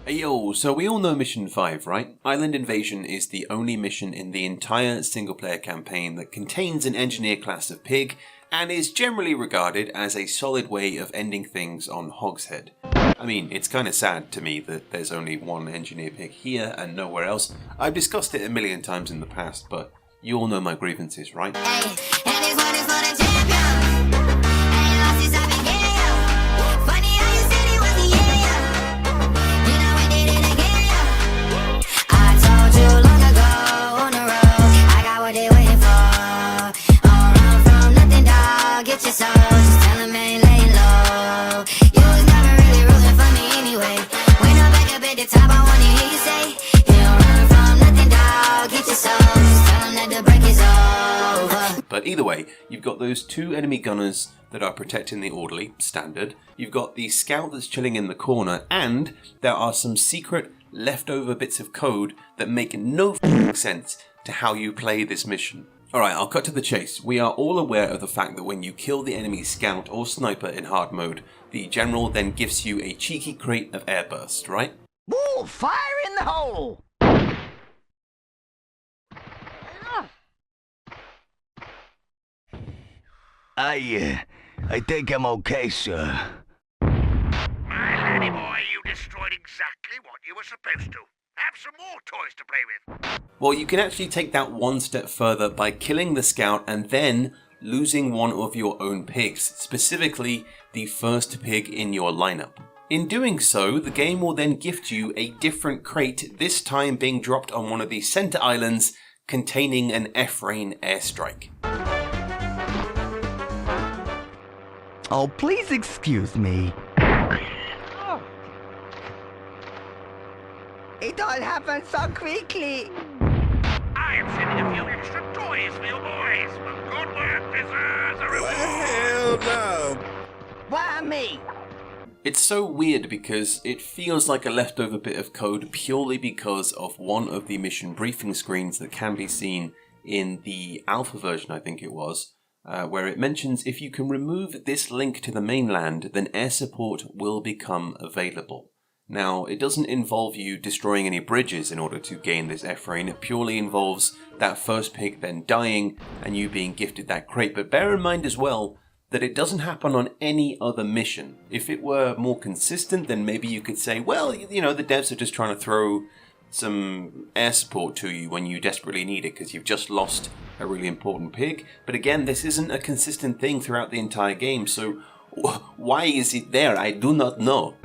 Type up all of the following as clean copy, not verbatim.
Hey yo, so we all know Mission 5, right? Island Invasion is the only mission in the entire single-player campaign that contains an engineer class of pig, and is generally regarded as a solid way of ending things on Hogshead. I mean, it's kinda sad to me that there's only one engineer pig here and nowhere else. I've discussed it a million times in the past, but you all know my grievances, right? But either way, you've got those two enemy gunners that are protecting the orderly, standard. You've got the scout that's chilling in the corner, and there are some secret leftover bits of code that make no sense to how you play this mission. Alright, I'll cut to the chase. We are all aware of the fact that when you kill the enemy scout or sniper in hard mode, the general then gives you a cheeky crate of airburst, right? Woo! Fire in the hole! I think I'm okay, sir. My laddie boy, you destroyed exactly what you were supposed to. Have some more toys to play with. Well, you can actually take that one step further by killing the scout and then losing one of your own pigs, specifically the first pig in your lineup. In doing so, the game will then gift you a different crate, this time being dropped on one of the center islands containing an F-Rain airstrike. Oh, please excuse me. It all happened so quickly. I am sending a few extra toys for you boys. But good work deserves a reward. Hell no. Why me? It's so weird because it feels like a leftover bit of code purely because of one of the mission briefing screens that can be seen in the alpha version, I think it was, where it mentions if you can remove this link to the mainland, then air support will become available. Now, it doesn't involve you destroying any bridges in order to gain this F-Rain, it purely involves that first pig then dying and you being gifted that crate. But bear in mind as well that it doesn't happen on any other mission. If it were more consistent, then maybe you could say, well, you know, the devs are just trying to throw some air support to you when you desperately need it because you've just lost a really important pig. But again, this isn't a consistent thing throughout the entire game, so why is it there? I do not know.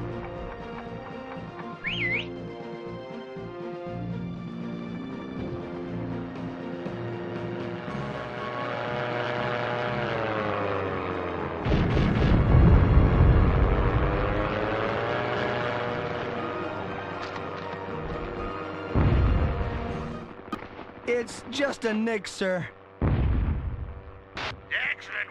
It's just a nick, sir. Excellent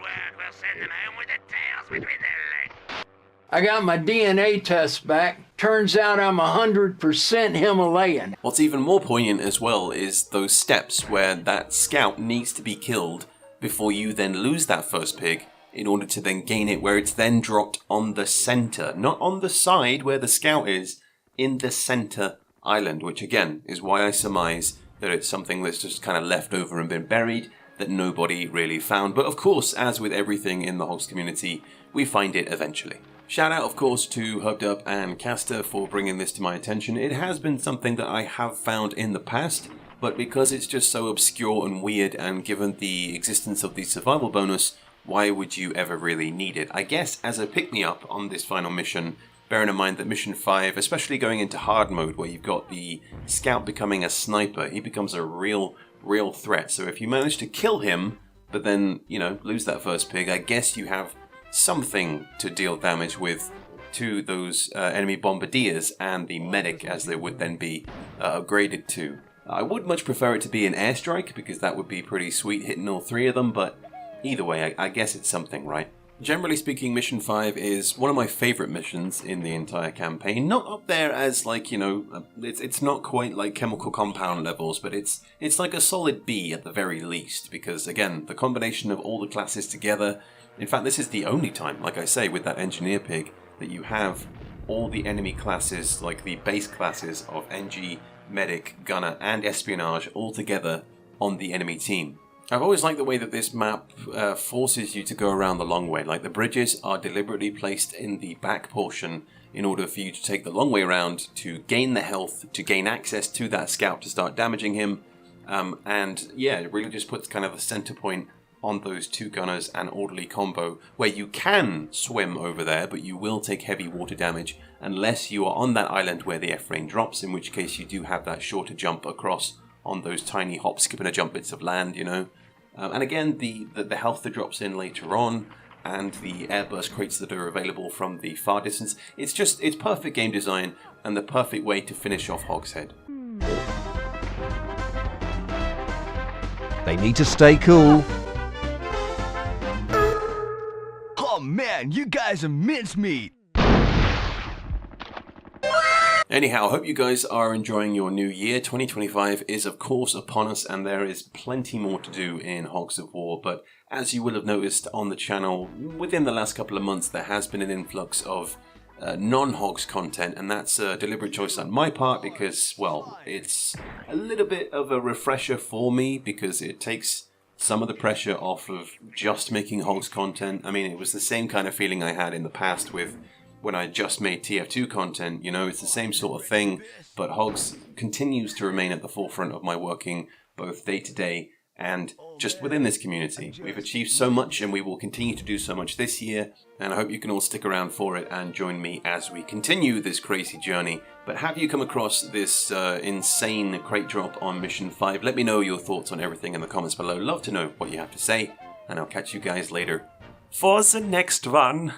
work. We'll send them home with their tails between their legs. I got my DNA test back. Turns out I'm 100% Himalayan. What's even more poignant as well is those steps where that scout needs to be killed before you then lose that first pig in order to then gain it, where it's then dropped on the center, not on the side where the scout is, in the center island, which again is why I surmise that it's something that's just kind of left over and been buried that nobody really found. But of course, as with everything in the Hogs community, we find it eventually. Shout out, of course, to Hugged Up and Caster for bringing this to my attention. It has been something that I have found in the past, but because it's just so obscure and weird, and given the existence of the survival bonus, why would you ever really need it? I guess as a pick-me-up on this final mission, bearing in mind that Mission 5, especially going into hard mode where you've got the scout becoming a sniper, he becomes a real threat. So if you manage to kill him, but then, you know, lose that first pig, I guess you have something to deal damage with to those enemy bombardiers and the medic, as they would then be upgraded to. I would much prefer it to be an airstrike, because that would be pretty sweet hitting all three of them, but either way, I guess it's something, right? Generally speaking, Mission 5 is one of my favourite missions in the entire campaign. Not up there as, like, you know, it's not quite like Chemical Compound levels, but it's like a solid B at the very least, because, again, the combination of all the classes together. In fact, this is the only time, like I say, with that Engineer Pig, that you have all the enemy classes, like the base classes of NG, Medic, Gunner, and Espionage all together on the enemy team. I've always liked the way that this map forces you to go around the long way. Like, the bridges are deliberately placed in the back portion in order for you to take the long way around to gain the health, to gain access to that scout to start damaging him. And yeah, it really just puts kind of a center point on those two gunners and orderly combo, where you can swim over there, but you will take heavy water damage unless you are on that island where the F-rain drops, in which case you do have that shorter jump across on those tiny hop, skip, and a jump bits of land, you know. And again, the health that drops in later on, and the airburst crates that are available from the far distance, it's perfect game design and the perfect way to finish off Hogshead. They need to stay cool. Oh man, you guys are mincemeat. Anyhow, I hope you guys are enjoying your new year. 2025 is of course upon us, and there is plenty more to do in Hogs of War, but as you will have noticed on the channel, within the last couple of months there has been an influx of non-Hogs content, and that's a deliberate choice on my part because, well, it's a little bit of a refresher for me because it takes some of the pressure off of just making Hogs content. I mean, it was the same kind of feeling I had in the past with when I just made TF2 content, you know, it's the same sort of thing, but Hogs continues to remain at the forefront of my working both day to day and just within this community. We've achieved so much and we will continue to do so much this year, and I hope you can all stick around for it and join me as we continue this crazy journey. But have you come across this insane crate drop on Mission 5? Let me know your thoughts on everything in the comments below. Love to know what you have to say, and I'll catch you guys later for the next one.